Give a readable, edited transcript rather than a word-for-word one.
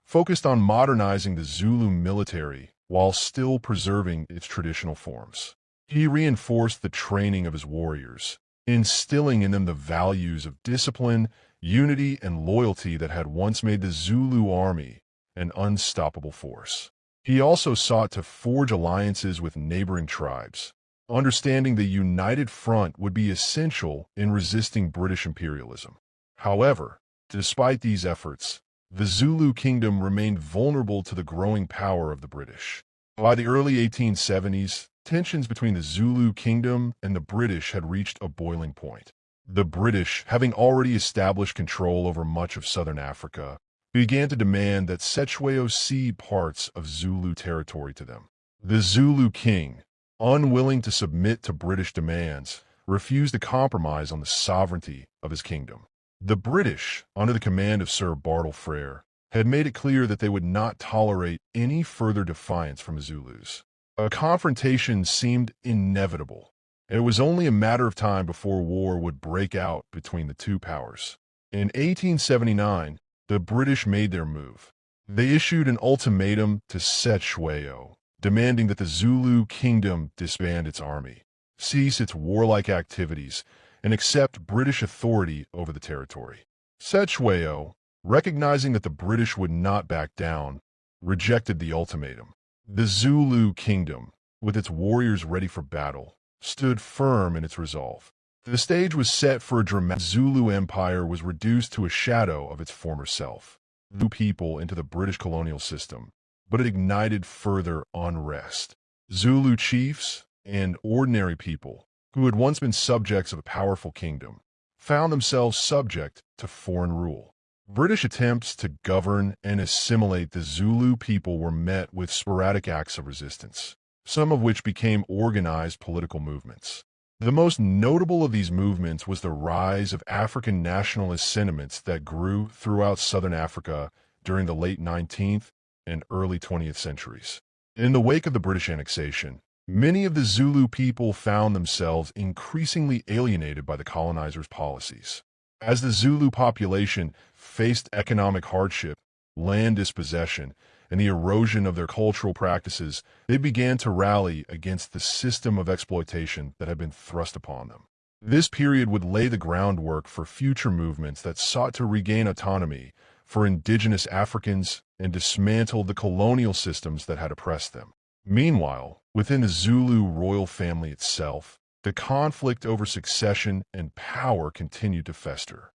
focused on modernizing the Zulu military while still preserving its traditional forms. He reinforced the training of his warriors, instilling in them the values of discipline, unity, and loyalty that had once made the Zulu army an unstoppable force. He also sought to forge alliances with neighboring tribes, understanding the united front would be essential in resisting British imperialism. However, despite these efforts, the Zulu kingdom remained vulnerable to the growing power of the British. By the early 1870s, tensions between the Zulu kingdom and the British had reached a boiling point. The British, having already established control over much of southern Africa, began to demand that Cetshwayo cede parts of Zulu territory to them. The Zulu king, unwilling to submit to British demands, refused to compromise on the sovereignty of his kingdom. The British, under the command of Sir Bartle Frere, had made it clear that they would not tolerate any further defiance from the Zulus. A confrontation seemed inevitable, and it was only a matter of time before war would break out between the two powers. In 1879, the British made their move. They issued an ultimatum to Cetshwayo, demanding that the Zulu kingdom disband its army, cease its warlike activities, and accept British authority over the territory. Cetshwayo, recognizing that the British would not back down, rejected the ultimatum. The Zulu kingdom, with its warriors ready for battle, stood firm in its resolve. The stage was set for a dramatic Zulu empire was reduced to a shadow of its former self. Zulu people into the British colonial system, but it ignited further unrest. Zulu chiefs and ordinary people, who had once been subjects of a powerful kingdom, found themselves subject to foreign rule. British attempts to govern and assimilate the Zulu people were met with sporadic acts of resistance, some of which became organized political movements. The most notable of these movements was the rise of African nationalist sentiments that grew throughout southern Africa during the late 19th and early 20th centuries. In the wake of the British annexation, many of the Zulu people found themselves increasingly alienated by the colonizers' policies. As the Zulu population faced economic hardship, land dispossession, and the erosion of their cultural practices, they began to rally against the system of exploitation that had been thrust upon them. This period would lay the groundwork for future movements that sought to regain autonomy for indigenous Africans and dismantle the colonial systems that had oppressed them. Meanwhile, within the Zulu royal family itself, the conflict over succession and power continued to fester.